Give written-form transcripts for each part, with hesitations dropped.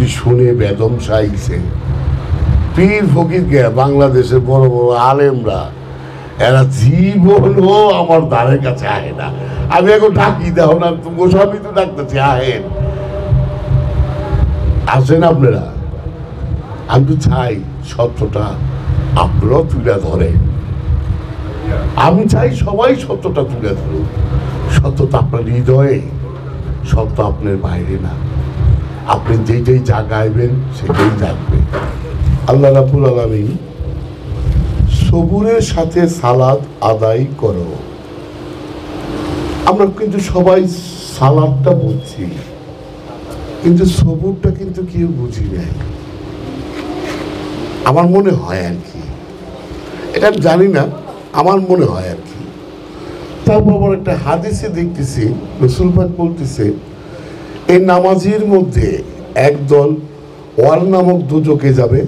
যদি শুনে বেদম সাইছে পীর ফকির কে বাংলাদেশের বড় বড় আলেমরা এরা জীবনও আমার দ্বারের কাছে আহে না। আমি এখন ডাকি দাও না, তুমি সবই তো ডাকতেছি, আহেন আসেন আপনারা। আমি তো চাই সত্যটা আপনারাও তুলে ধরেন, আমি চাই সবাই সত্যটা তুলে ধরুন। সত্যটা আপনার হৃদয়ে, সত্য আপনার বাইরে না। আপনি যেই জাগাইবেন সেটাই জাগবে। আল্লাহ রাব্বুল আলামিন সবুরের সাথে সালাত আদায় করো। আমরা কিন্তু সবাই সালাদটা বুঝছি, কিন্তু সবুরটা কিন্তু কেউ বুঝি নাই। আমার মনে হয় আর কি, এটা আমি জানি না, আমার মনে হয় আর কি। তারপর আবার একটা হাদিসে দেখতেছি রাসূল পাক বলতেছে এই নামাজির মধ্যে একদল ওয়াল নামক দুজকে যাবে,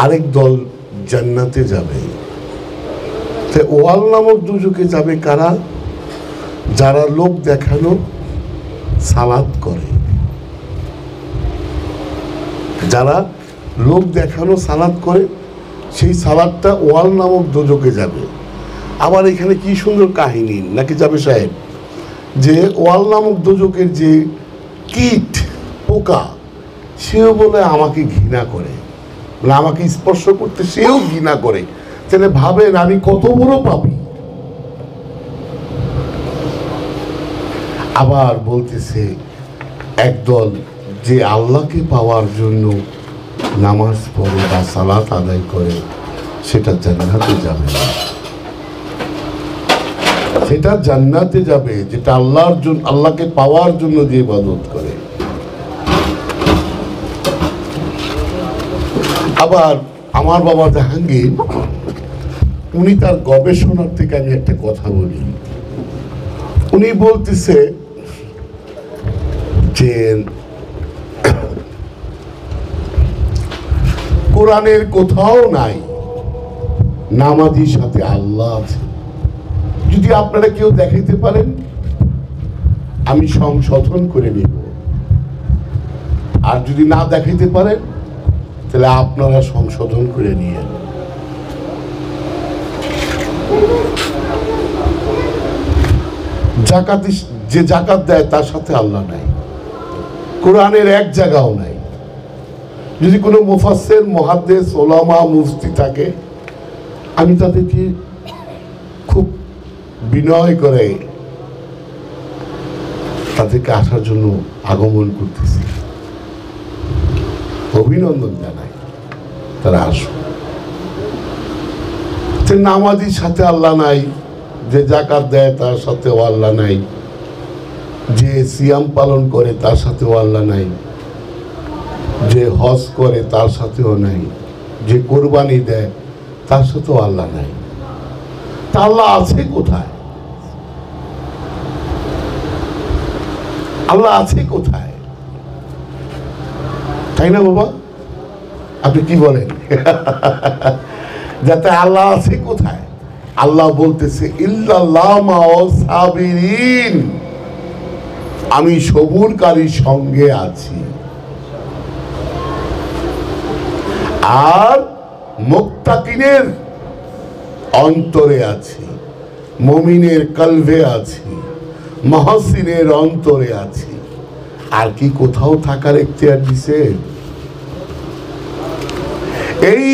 আরেক দল জান্নাতে যাবে। তো ওয়াল নামক দুজকে যাবে কারা? যারা লোক দেখানো সালাত করে, যারা লোক দেখানো সালাত করে, সেই সালাদটা ওয়াল নামক দুজকে যাবে। আবার এখানে কি সুন্দর কাহিনী নাকি যাবে সাহেব, যে ওয়াল নামক দুজকের যে কীট পোকা, সেও বলে আমাকে ঘৃণা করে, বলে আমাকে স্পর্শ করতে সেও ঘৃণা করে। তাহলে ভাবেন আমি কত বড় পাপী। আবার বলতেছে একদল যে আল্লাহকে পাওয়ার জন্য নামাজ পড়ে বা সালাত আদায় করে, সেটা জান্নাতে যাবে না। সেটা জান্নাতে যাবে যেটা আল্লাহর জন্য, আল্লাহকে পাওয়ার জন্য যে ইবাদত করে। আবার আমার বাবা জাহাঙ্গীর, উনি তার গবেষণার থেকে আমি একটা কথা বলি। উনি বলতেছে যে কোরআনের কোথাও নাই নামাজির সাথে আল্লাহ আছে। যদি আপনারা কেউ দেখাইতে পারেন আমি সংশোধন করে নিব, আর যদি না দেখাইতে পারেন তাহলে আপনারা সংশোধন করে নিয়ে। জাকাত, যে জাকাত দেয় তার সাথে আল্লাহ নাই, কোরআনের এক জায়গাও নাই। যদি কোনো মুফাসসির, মুহাদ্দিস, উলামা, মুফতি থাকে, আমি তাদেরকে খুব বিনয় করে তাদেরকে আসার জন্য আগমন করতেছি, অভিনন্দন জানাই, তারা আসুন। নামাজির সাথে আল্লাহ নাই, যে জাকাত দেয় তার সাথেও আল্লাহ নাই, যে সিয়াম পালন করে তার সাথেও আল্লাহ নাই, যে হজ করে তার সাথেও নাই, যে কোরবানি দেয় তার সাথেও আল্লাহ নাই। তা আল্লাহ আছে কোথায়? আল্লাহ আছে কোথায়? তাই না বাবা, আপনি কি বলেন? যাতে আল্লাহ আছে কোথায়? আল্লাহ বলতেছে ইল্লাল্লাহ মা'আস সাবিরিন, আমি সবুরকারীর সঙ্গে আছি। আর মুত্তাকিনের অন্তরে আছি, মুমিনের কলবে আছি, মুহসিনের অন্তরে আছি। আর কি কোথাও থাকার এখতিয়ার দিছে? এই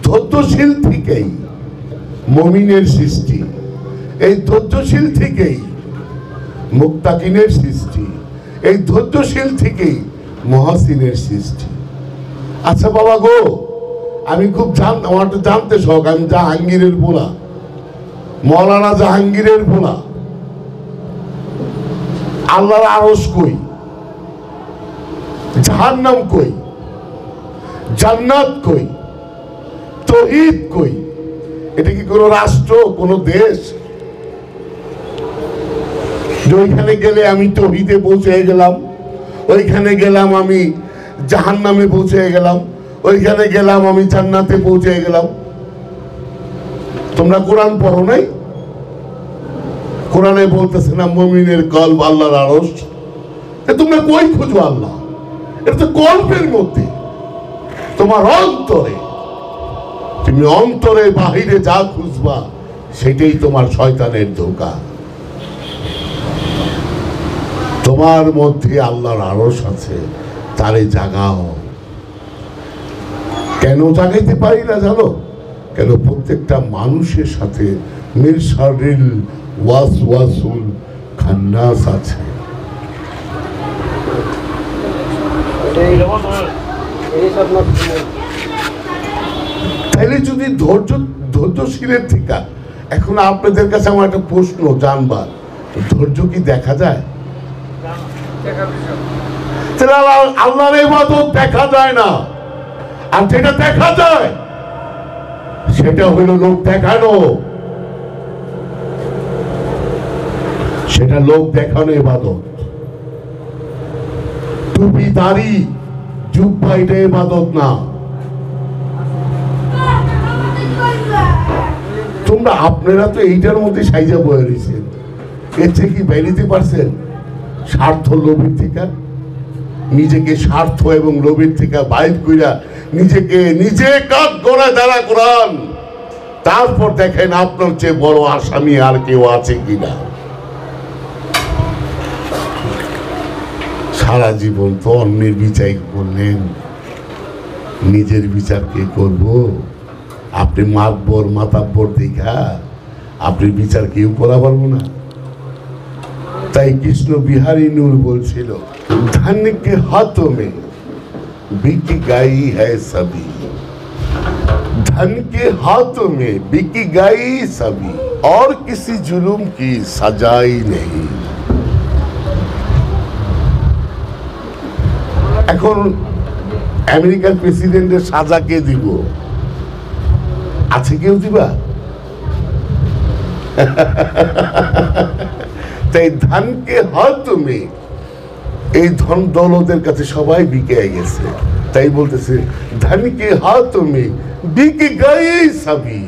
ধৈর্যশীল থেকেই মুমিনের সৃষ্টি, এই ধৈর্যশীল থেকেই মুত্তাকিনের সৃষ্টি, এই ধৈর্যশীল থেকেই মুহসিনের সৃষ্টি। আচ্ছা বাবা গো, আমি খুব আমার তো জানতে শখ, আমি জাহাঙ্গীরের পোলা, মৌলানা জাহাঙ্গীরের পোলা। আল্লাহর আরশ কই? জাহান্নাম কই? জান্নাত কই? তৌহিদ কই? এটা কি কোনো রাষ্ট্র, কোনো দেশ? ওইখানে গেলে আমি তৌহিদে পৌঁছে গেলাম, ওইখানে গেলাম আমি জাহান্নামে পৌঁছে গেলাম, ওইখানে গেলাম আমি জান্নাতে পৌঁছে গেলাম। তোমরা কোরআন পড়ো নাই? কোরআনে বলতেছে না মুমিনের কলব আল্লাহর আরশ? তোমরা কই খুঁজো আল্লাহ? এটা তো কল্পের মধ্যে। তোমার অন্তরে, তুমি অন্তরে বাহিরে যা খুঁজবা সেটাই তোমার শয়তানের ধোঁকা। তোমার মধ্যে আল্লাহর আরশ আছে, তারে জাগাও। কেন জাগাইতে পারি না জানো? কেন প্রত্যেকটা মানুষের সাথে মিরশারিল ওয়াসওয়াসুল খান্নাস আছে। তাইলে যদি ধৈর্যশীলের থেকে, এখন আপনাদের কাছে আমার একটা প্রশ্ন জানবার, ধৈর্য কি দেখা যায়? আল্লাহর ইবাদত দেখা যায় না, আর যেটা দেখা যায় সেটা হইল লোক দেখানো। সেটা লোক দেখানো ইবাদত। টুপি দাড়ি জুব্বা এটা ইবাদত না। তোমরা আপনারা তো এইটার মধ্যে সাইজা বয়ে রয়েছেন, এর থেকে কি বেরিতে পারছেন? স্বার্থ লোভের থেকে, নিজেকে স্বার্থ এবং লোভের থেকে বাইর কইরা নিজে কাজ করে দাঁড়া করান, তারপর দেখেন আপনার চেয়ে বড় আসামি আর কেউ আছে কিনা। সারা জীবন তো অন্যের বিচার করলেন, নিজের বিচার কে করব? আপনি মাতবর মাতাব্বর দেখা আপনি বিচার কেউ করা পারবো না। তাই কৃষ্ণ বিহারী নূর বলছিল, धन के हाथों में बिक गई है सभी, धन के हाथों में बिक गई सभी, और किसी जुल्म की सजाई नहीं। এখন আমেরিকার প্রেসিডেন্টের সাজা কে দিব? আছে কেউ দিবা? তাই ধনকে হাত মে, এই ধন দৌলতের কাছে সবাই বিকে গেছে। তাই বলতেছে ধনকে হাত মে বিকে গয়ে সবই,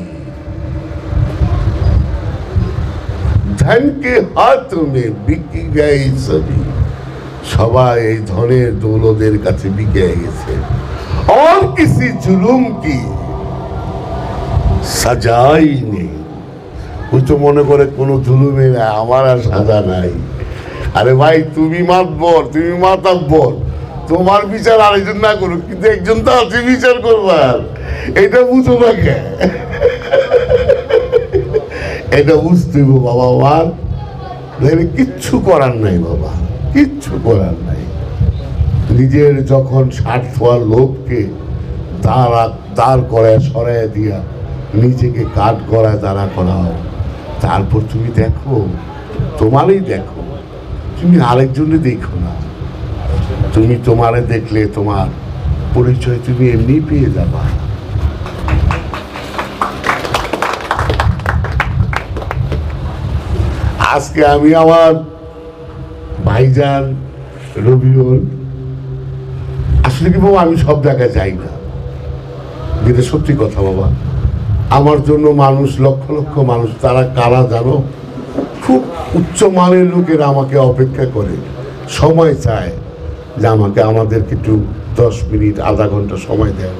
ধনকে হাত মে বিকে গয়ে সবই। সবাই এই ধনের দৌলতের কাছে বিকে গেছে। और किसी जुलूम की सजाई নেই। ওই তো মনে করে কোনো জুলুমে না, আমার আর সাজা নাই। আরে ভাই, তুমি মাতবর, তুমি মাতাব্বর, তোমার বিচার আরেকজন না করুক, কিন্তু একজন তো আছে বিচার করবার। এটা বুঝো না কে? এটা বুঝতে বাবা, আমার কিচ্ছু করার নাই বাবা, কিচ্ছু করার নাই। নিজের যখন স্বার্থ আর লোককে দাঁড় করায় সরাই দিয়া নিজেকে কাঠ করায় দাঁড়া করাও, তারপর তুমি দেখো, তোমারই দেখো, তুমি আরেকজনে দেখো না। তুমি তোমারে দেখলে তোমার পরিচয় তুমি এমনি পেয়ে যাবা। আজকে আমি আমার ভাইজান রবিউল, আসলে কি বাবা, আমি সব জায়গায় যাই না, যেটা সত্যি কথা বাবা। আমার জন্য মানুষ, লক্ষ লক্ষ মানুষ, তারা কারা জানো? খুব উচ্চমানের লোকেরা আমাকে অপেক্ষা করে, সময় চায় যে আমাদেরকে একটু 10 মিনিট আধা ঘন্টা সময় দেয়।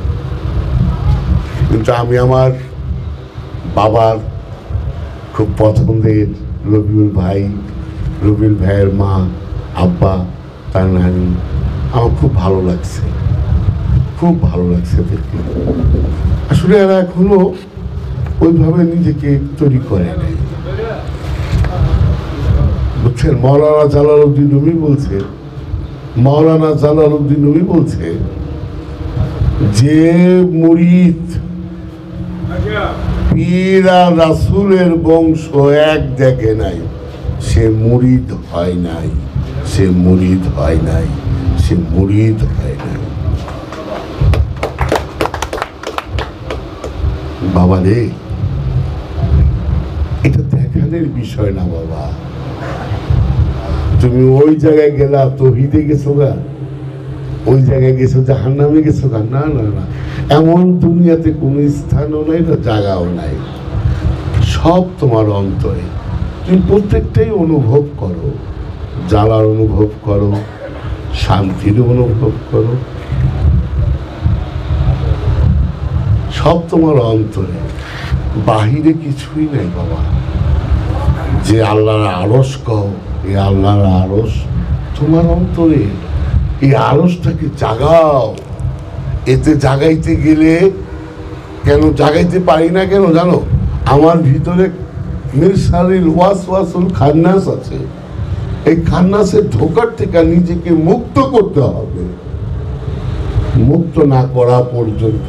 কিন্তু আমি আমার বাবার খুব পছন্দের রবিউল ভাই, রবিউল ভাইয়ের মা, আব্বা, তার নানি, আমার খুব ভালো লাগছে, খুব ভালো লাগছে দেখতে। আসলে এরা এখনো ওইভাবে নিজেকে তৈরি করে নাই, বুঝছেন? মৌলানা জালালউদ্দিন রুমি বলছে, মৌলানা জালালউদ্দিন রুমি বলছে যে মুরিদ পীর আর রাসূলের বংশ এক দেখে নাই, সে মুরিদ হয় নাই, সে মুরিদ হয় নাই, সে মুরিদ হয় নাই। বাবা রে, এটা দেখানোর বিষয় না বাবা। তুমি ওই জায়গায় গেলা তৌহিদে গেছো গা, ওই জায়গায় গেছো জাহান্নামে গেছো গা? না না না, এমন দুনিয়াতে কোনো স্থানও নাই, না জায়গাও নাই, সব তোমার অন্তরে। তুমি প্রত্যেকটাই অনুভব করো, জ্বালার অনুভব করো, শান্তির অনুভব করো। সব তোমার অন্তরে, বাহিরে কিছুই নাই বাবা। যে আল্লাহর আরশ কও, এই আল্লাহর আরশ তোমার অন্তরে। এই আরশটাকে জাগাও। এতে জাগাইতে গেলে কেন জাগাইতে পারি না কেন জানো? আমার ভিতরে মিরসালিল ওয়াসওয়াসুল খান্নাস আছে। এই খান্নাসের ধোঁকার থেকে নিজেকে মুক্ত করতে হবে। মুক্ত না করা পর্যন্ত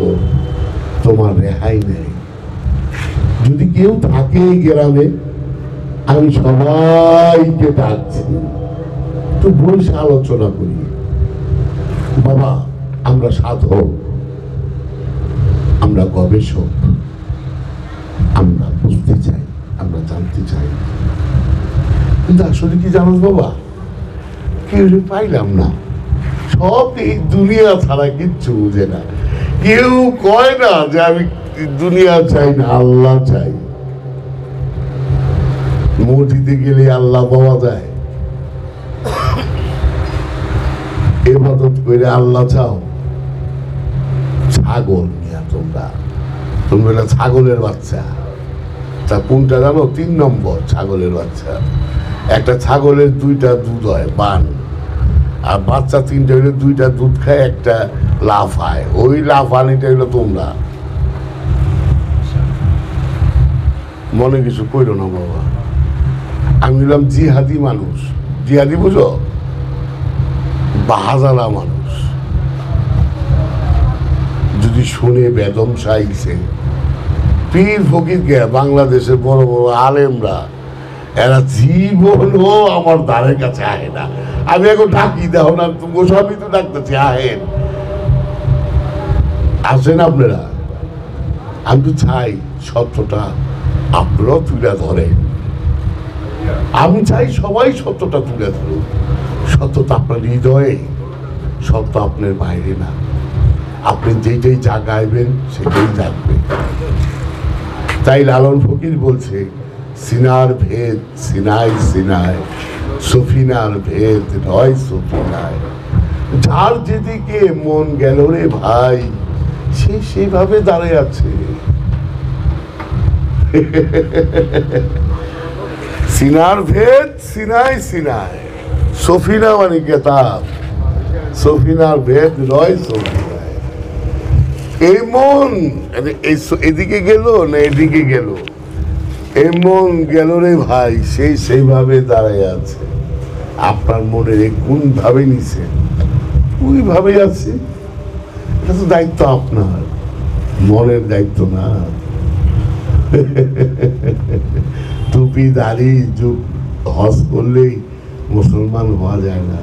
তোমার রেহাই নেই। যদি কেউ থাকে গ্রামে, আমি সবাইকে ডাকছি, একটু বসে আলোচনা করি। বাবা, আমরা সাধক, আমরা গবেষক, আমরা বুঝতে চাই, আমরা জানতে চাই। কিন্তু আসলে কি জানো বাবা, কেউ পাইলাম না। সব এই দুনিয়া ছাড়া কিচ্ছু বুঝে না। কেউ কয় না যে আমি দুনিয়া চাই না, আল্লাহ চাই। মসজিদে গেলে আল্লাহ পাওয়া যায়। ইবাদত করে আল্লাহ চাও। ছাগল নিয়ে তোমরা ছাগলের বাচ্চা। তা কোনটা জানো? 3 নম্বর ছাগলের বাচ্চা। একটা ছাগলের 2টা দুধ হয়, বান। আর বাচ্চা 3টে হইলে 2টা দুধ খায়, একটা লাফায়। ওই লাফানিটা হইলো তোমরা। মনে কিছু কইরো না বাবা। আমি হলাম জিহাদি মানুষ। জিহাদি বুঝো? বাহাজারা মানুষ। যদি শুনে বেদম সাইছে পীর ফকির কে, বাংলাদেশের বড় বড় আলেমরা, এরা জীবনও আমার দ্বারের কাছে আহে না। আমি এখন ডাকি, দেখো না, তুমি সবই তো ডাকতেছি, আহেন, আসেন আপনারা। আমি তো চাই সত্যটা আপনারাও তুলে ধরেন। আমি চাই সবাই সত্যটা তুলে ধরুন। সত্যটা আপনার হৃদয়ে, সত্য আপনার বাইরে না। আপনি যেটাই জাগাইবেন সেটাই জাগবে। তাই লালন ফকির বলছে, সিনার ভেদ সিনাই সিনায়, সফিনার ভেদ নয় সফিনায়। যার যেদিকে মন গেল রে ভাই, সে সেইভাবে দাঁড়িয়ে আছে। সিনার ভেদ সিনাই সিনায়, সফিনা মানে কেতাব, সফিনার ভেদ নয় সফিনায়। এই মন এদিকে গেল না এদিকে গেল, এই মন গেল রে ভাই, সেইভাবে দাঁড়ায় আছে। আপনার মনের কোন ভাবে নিছেন, ওইভাবে আছে। এটা তো দায়িত্ব আপনার, মনের দায়িত্ব না। টুপি দাড়ি হজ করলেই মুসলমান হওয়া যায় না।